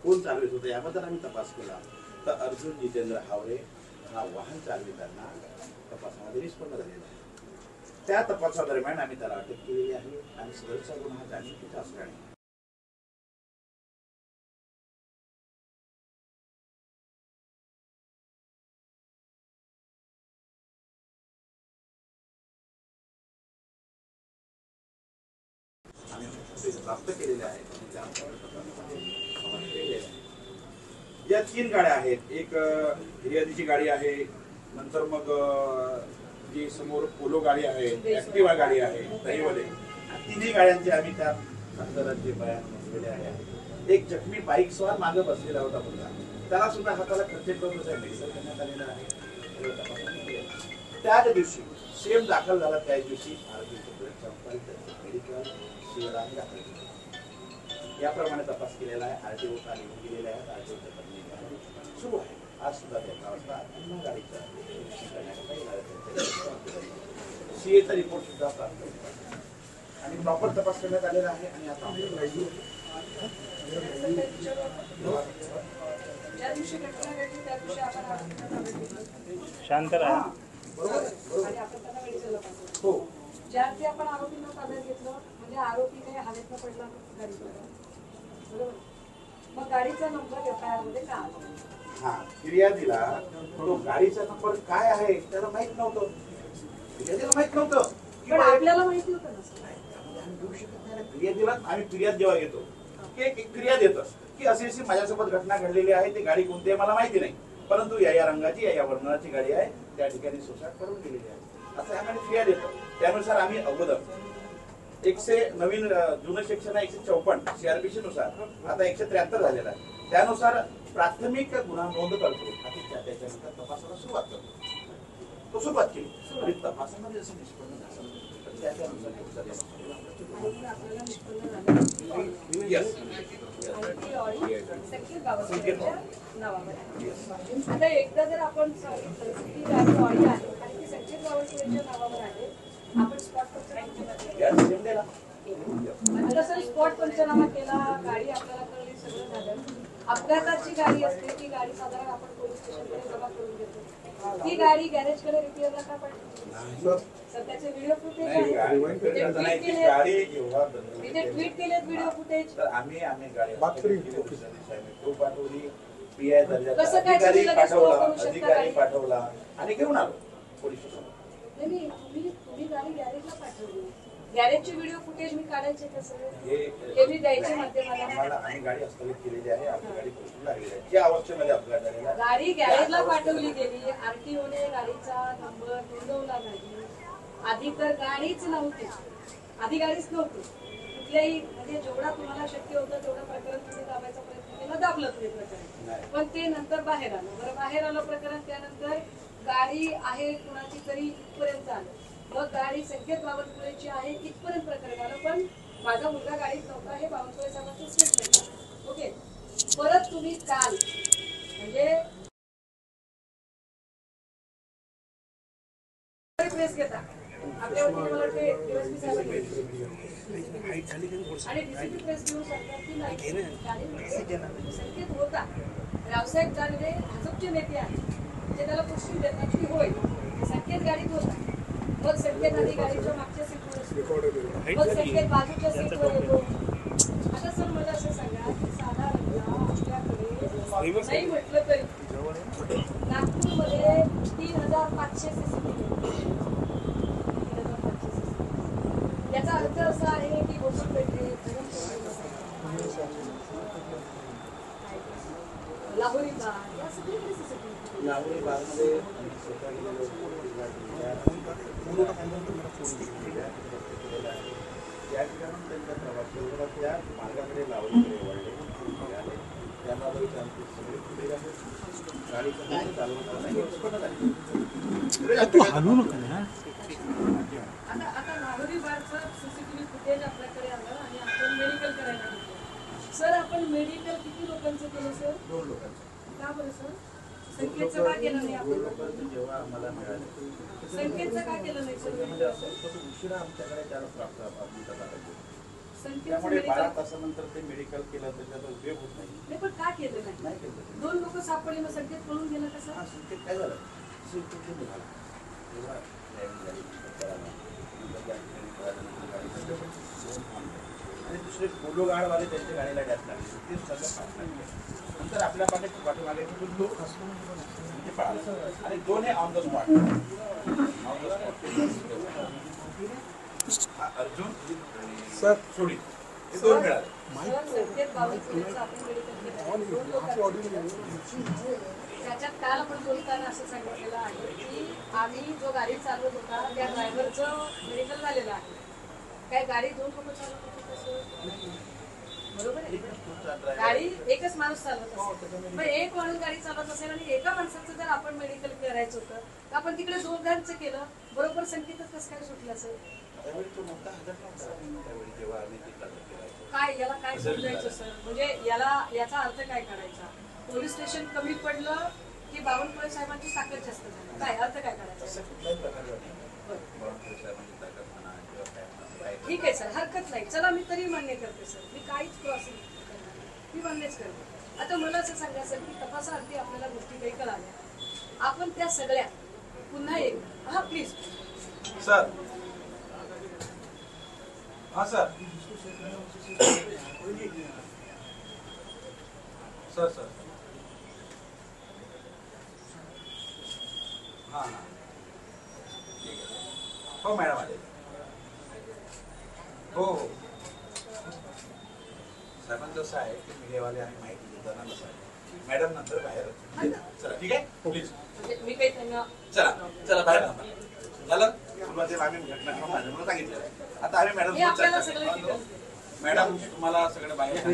कोण चालवित होतं याबद्दल आम्ही तपास केला तर अर्जुन जितेंद्र हावरे हा वाहन चालविताना तपासामध्ये निष्पन्न झालेला आहे. त्या तपासादरम्यान आम्ही त्याला अटक केलेली आहे आणि सदरचा गुन्हा जाणीवपूर्वक असल्याने प्राप्त केलेले आहेत. या 3 गाड्या आहेत. एक फिर्यादीची गाडी आहे, नंतर मग जी समोर पोलो गाडी आहे, ऍक्टिवा गाडी आहे, दहीवले. तिन्ही गाड्यांचे आम्ही त्या अंतराचे बयान नोंदवलेले आहे. एक जखमी बाईक स्वार मागे बसलेला होता मुलगा, त्याला सुद्धा हाताला खर्च करून मेडिकल करण्यात आलेला आहे. त्याच दिवशी सेम दाखल झाला त्याच दिवशी मेडिकल याप्रमाणे तपास केलेला आहे. आरटीओ का लिहून गेलेला आहे. आरटीओ सुरू आहे. आज सुद्धा 11 वाजता पुन्हा गाडीचा सीएचा रिपोर्ट सुद्धा प्राप्त झाला आणि प्रॉपर तपास करण्यात आलेला आहे. आणि आता शांत राहा. हो, ज्यावेळी आपण आरोपींना ताब्यात घेतलं म्हणजे आरोपी काही हालतनं पडला गाडीवर, बरोबर. मग गाडीचा नंबर एफआयआर मध्ये का आला? हा, फिर्यादीला तो गाडीचा नंबर काय आहे त्याला माहित नव्हतं. फिर्यादीला माहित नव्हतं, पण आपल्याला माहिती होतं ना. आम्ही घेऊ शकत नाही. फिर्यादीला आम्ही फिर्याद जेव्हा घेतो की एक फिर्याद येतं की अशी अशी माझ्यासोबत घटना घडलेली आहे, ती गाडी कोणती आहे मला माहिती नाही, परंतु या रंगाची या वर्णनाची गाडी आहे, त्या ठिकाणी सोसाट करून गेलेली आहे असं आम्हाला फिर्याद येतो. त्यानुसार आम्ही अगोदर 100 नवीन जुनं सेक्शन आहे 154 सीआरपीसी नुसार आता 173 झालेला आहे. त्यानुसार प्राथमिक गुन्हा नोंद करतो आणि त्याच्यानंतर तपासाला सुरुवात करतो. तो सुरुवात केली आणि तपासामध्ये जसं निष्पन्न झालं तर त्याच्यानुसार आता एकदा जर आपण ती गाडी ऑडी आहे आणि ती संकेत बावनकुळेच्या नावावर आहे, आपण स्पॉट पंचनामा केला, गाडी आपल्याला कळली, सगळं झालं. अपघाताची गाडी असते ती गाडी साधारण आपण पोलीस स्टेशनकडे जमा करून देतो. ती गाडी गॅरेजकडे रिपेअरला का पडते? सध्याचे व्हिडिओ फुटेज ट्विट केलेत व्हिडिओ फुटेज. आम्ही गाडी पाठवली, पीआय कसं काय अधिकारी पाठवला आणि घेऊन आलो पोलीस स्टेशन. नाही, तुम्ही गाडी गॅरेजला पाठवली. गॅरेजचे व्हिडिओ फुटेज मी काढायचे कसं हे मी द्यायचे माध्यमाला. आणि गाडी हस्तगत केलेली आहे. आपली गाडी पोहोचून लागलेली आहे. ज्या अवस्थेमध्ये अपघात झालेला गाडी गॅरेजला पाठवली गेली. आरटीओने गाडीचा नंबर नोंदवला नाही. आधी तर गाडीच नव्हती, आधी गाडीच नव्हती कुठल्याही. म्हणजे जेवढा तुम्हाला शक्य होतं तेवढं प्रकरण तुम्ही दाबायचा प्रयत्न केला, दाबलं तुम्ही प्रकरण. पण ते नंतर बाहेर आलं. बरं, बाहेर आलं प्रकरण. त्यानंतर गाडी आहे कुणाची तरी इथपर्यंत आलं. मग गाडी संकेत बावनकुळेची आहे इथपर्यंत प्रकरण आलं. पण माझा मुलगा गाडीत नव्हता हे बावनकुळे साहेबांचं स्टेटमेंट आहे. ओके. परत तुम्ही काल म्हणजे प्रेस घेता आपल्या वतीने मला ते डीएसपी साहेब आणि डीसीपी प्रेस घेऊन सांगतात की नाही संकेत होता. रावसाहेब दानवे भाजपचे नेते आहेत जे त्याला पुष्टी देतात की होय संकेत गाडीत होता. मग संकेत आधी गाडीच्या मागच्या सीटवर असतो, मग संकेत बाजूच्या सीटवर येतो. आता सर मला असं सांगा की साधारणतः आपल्याकडे नाही म्हटलं तरी नागपूरमध्ये 3500 CCTV. याचा अर्थ असा आहे की गोष्टी लाहोरी बाग या सगळीकडे CCTV. लाहोरी बागमध्ये त्या ठिकाणी त्यांचा प्रवास केला. त्या मार्गाकडे लावणीकडे वळले, त्यांना सगळे पुढे गाडीचं चालवलं नाही उत्पन्न झाली. आता लाहोरी बागचं CCTV फुटेज आपल्याकडे आलं आणि आपण मेडिकल करायला घेतलं. सर आपण मेडिकल किती लोकांचं केलं सर? 2 लोकांचं. का बरं सर? संकेतचं का केलं नाही आपण? जेव्हा आम्हाला मिळालं संकेतचं का केलं नाही सर? म्हणजे असं उशिरा आमच्याकडे त्याला प्राप्त त्यामुळे संकेतचं 12 तासानंतर ते मेडिकल केलं त्याचा उपयोग होत नाही. पण का केलं? नाही केलं. दोन लोक सापडले मग संकेत पळून गेलं कसं? हा, संकेत काय झालं? संकेत निघाला. तेव्हा driving झाली, कळालं. नंतर त्या ठिकाणी कळाल्यानंतर गाडी बंद पडली. दोन थांबले. आणि दुसरे पोलो गाडवाले त्यांच्या गाडीला डॅश लागले. ते सगळं पाठवलं. नंतर आपल्या पाठीमागे लोक म्हणजे पळाले. आणि दोन हे on the spot. Arjun sir सोडी हे दोन मिळाले. संकेत बावनकुळेचं आपण मेडिकल केलं. दोन लोकांचं त्याच्यात काल आपण बोलताना असं सांगितलेलं आहे की आम्ही जो गाडी चालवत होता त्या ड्रायव्हरचं मेडिकल झालेलं आहे. काय गाडी दोन लोक चालवत होती तसं? बरोबर आहे. गाडी एकच माणूस चालवत असेल, मग एक माणूस गाडी चालवत असेल आणि एका माणसाचं जर आपण मेडिकल करायचं होतं तर आपण तिकडे दोघांचं केलं, बरोबर संकेतच कसं काय सुटलं असेल? त्यावेळी तो मोठा हजर नव्हता. त्यावेळी जेव्हा आम्ही तिथला केला काय याला काय समजायचं सर? म्हणजे याचा अर्थ काय काढायचा? पोलीस स्टेशन कमी पडलं की बावनकुळे साहेबांची ताकद जास्त झाली, काय अर्थ काय काढायचा? तसं कुठलाही प्रकार नाही. बावनकुळे साहेबांची ताकद म्हणा किंवा काय म्हणा, काय ठीक आहे सर, हरकत नाही. चला मी तरी मान्य करते सर, मी काहीच क्रॉसिंग मी मान्यच करते. आता मला असं सांगा सर की तपासाअर्थी आपल्याला गोष्टी काही कळाल्या, आपण त्या सगळ्या पुन्हा एक हा प्लीज सर. हा सर. सर सर हां हां ठीक आहे. हो मॅडम आले. हो हो साहेबांचं असं आहे की मीडियावाले आणि माहिती देताना नसं आहे. मॅडम नंतर बाहेर चला ठीक आहे प्लीज. म्हणजे मी काही त्यांना चला चला बाहेर झालं. सुरुवातीला आम्ही घटनाक्रम मॅडमला सांगितलेलं आहे. आता आम्ही हे आपल्याला सगळं मॅडम शिकवलं. मॅडम तुम्हाला सगळं बाहेर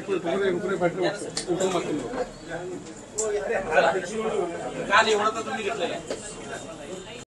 काल एवढं तर तुम्ही घेतलेलं आहे.